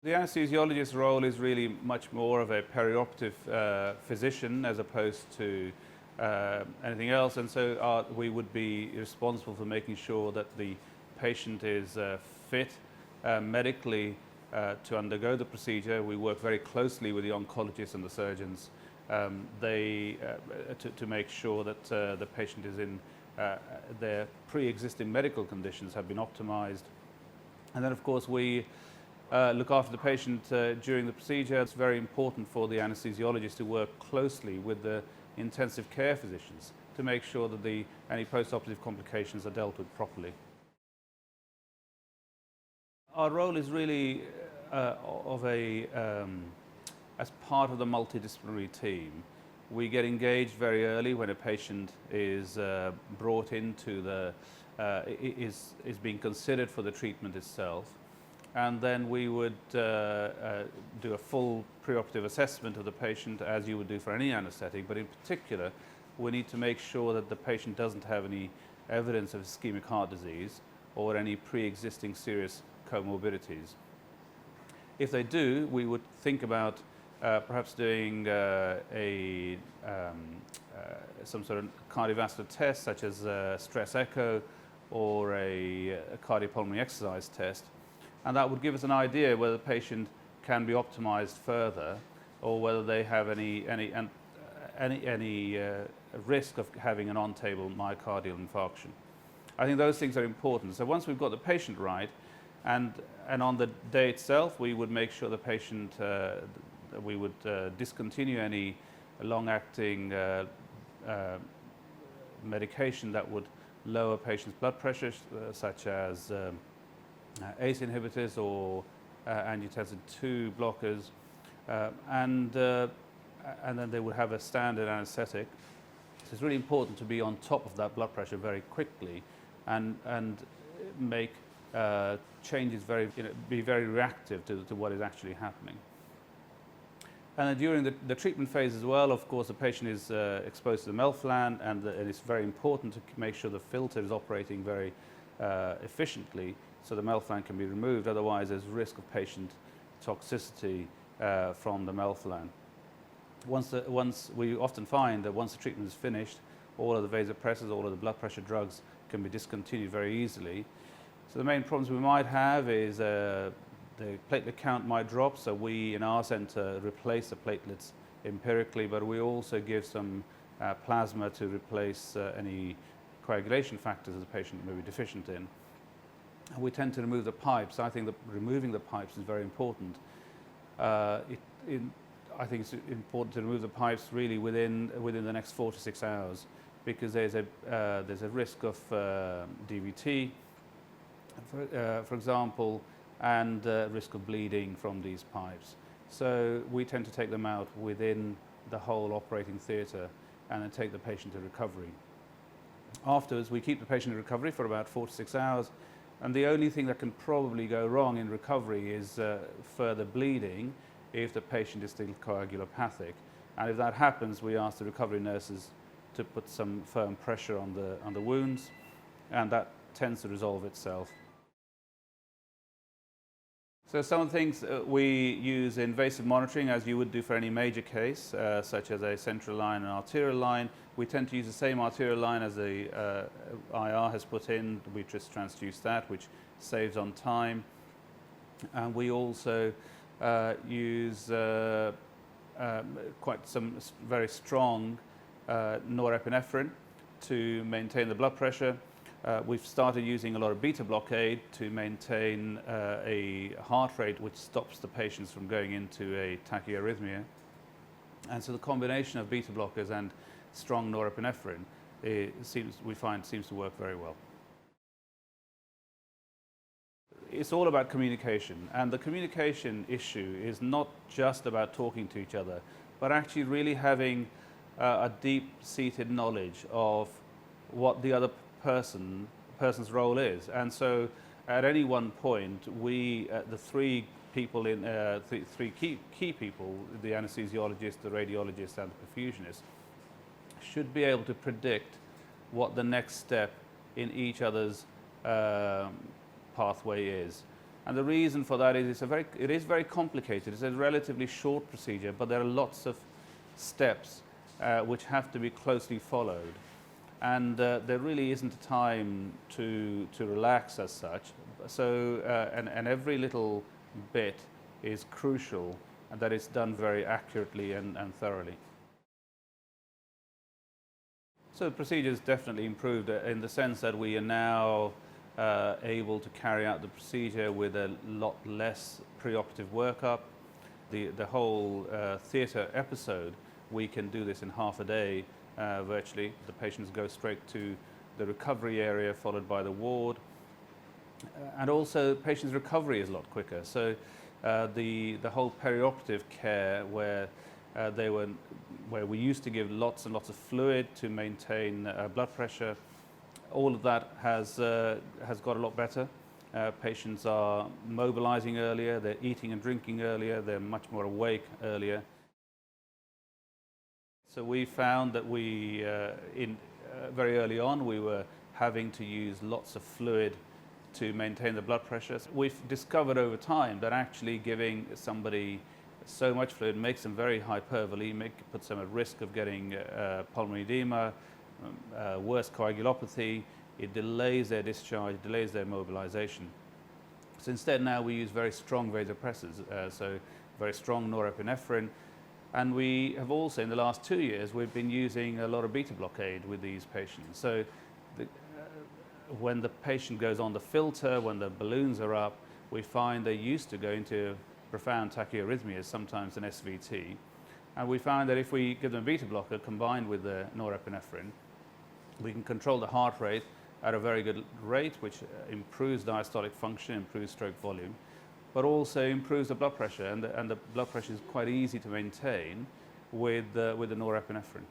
The anesthesiologist's role is really much more of a perioperative physician as opposed to anything else, and so we would be responsible for making sure that the patient is fit medically to undergo the procedure. We work very closely with the oncologists and the surgeons to make sure that the patient is in their pre-existing medical conditions have been optimized. And then of course we look after the patient during the procedure. It's very important for the anesthesiologist to work closely with the intensive care physicians to make sure that any post-operative complications are dealt with properly. Our role is really as part of the multidisciplinary team. We get engaged very early when a patient is brought into is being considered for the treatment itself. And then we would do a full preoperative assessment of the patient as you would do for any anesthetic, but in particular we need to make sure that the patient doesn't have any evidence of ischemic heart disease or any pre-existing serious comorbidities. If they do, we would think about perhaps doing some sort of cardiovascular test such as stress echo or a cardiopulmonary exercise test. And that would give us an idea whether the patient can be optimized further or whether they have any risk of having an on-table myocardial infarction. I think those things are important. So once we've got the patient right, and on the day itself, we would make sure the patient, we would discontinue any long-acting medication that would lower patients' blood pressure, such as ACE inhibitors or angiotensin II blockers, and then they would have a standard anesthetic. So it's really important to be on top of that blood pressure very quickly and make changes be very reactive to what is actually happening. And then during the treatment phase as well, of course, the patient is exposed to the melphalan, and it's very important to make sure the filter is operating very efficiently so the melphalan can be removed. Otherwise, there's risk of patient toxicity from the melphalan. We often find that once the treatment is finished, all of the vasopressors, all of the blood pressure drugs can be discontinued very easily. So the main problems we might have is the platelet count might drop, so we in our center replace the platelets empirically, but we also give some plasma to replace any coagulation factors that the patient may be deficient in. And we tend to remove the pipes. I think that removing the pipes is very important. I think it's important to remove the pipes really within the next 4 to 6 hours, because there's a risk of DVT, for example, and risk of bleeding from these pipes. So we tend to take them out within the whole operating theatre and then take the patient to recovery. Afterwards, we keep the patient in recovery for about 4 to 6 hours, and the only thing that can probably go wrong in recovery is further bleeding if the patient is still coagulopathic. And if that happens, we ask the recovery nurses to put some firm pressure on the wounds, and that tends to resolve itself. So some of the things we use invasive monitoring, as you would do for any major case, such as a central line and arterial line. We tend to use the same arterial line as the IR has put in. We just transduce that, which saves on time. And we also use quite some very strong norepinephrine to maintain the blood pressure. We've started using a lot of beta blockade to maintain a heart rate which stops the patients from going into a tachyarrhythmia. And so the combination of beta blockers and strong norepinephrine we find seems to work very well. It's all about communication, and the communication issue is not just about talking to each other, but actually really having a deep-seated knowledge of what the other person's role is. And so at any one point, we, the three people three key people, the anesthesiologist, the radiologist, and the perfusionist, should be able to predict what the next step in each other's pathway is. And the reason for that is it is very complicated. It's a relatively short procedure, but there are lots of steps which have to be closely followed. And there really isn't a time to relax as such. So, and every little bit is crucial, and that it's done very accurately and thoroughly. So the procedure has definitely improved in the sense that we are now able to carry out the procedure with a lot less preoperative workup. The whole theatre episode, we can do this in half a day virtually. The patients go straight to the recovery area followed by the ward. And also patients' recovery is a lot quicker. So the whole perioperative care where we used to give lots and lots of fluid to maintain blood pressure, all of that has got a lot better. Patients are mobilizing earlier, they're eating and drinking earlier, they're much more awake earlier. So we found that very early on we were having to use lots of fluid to maintain the blood pressure. We've discovered over time that actually giving somebody so much fluid makes them very hypervolemic, puts them at risk of getting pulmonary edema, worse coagulopathy. It delays their discharge, delays their mobilization. So instead now we use very strong vasopressors, so very strong norepinephrine. And we have also, in the last 2 years, we've been using a lot of beta blockade with these patients. So when the patient goes on the filter, when the balloons are up, we find they used to go into profound tachyarrhythmias, sometimes an SVT. And we found that if we give them a beta blocker combined with the norepinephrine, we can control the heart rate at a very good rate, which improves diastolic function, improves stroke volume, but also improves the blood pressure. And the blood pressure is quite easy to maintain with the norepinephrine.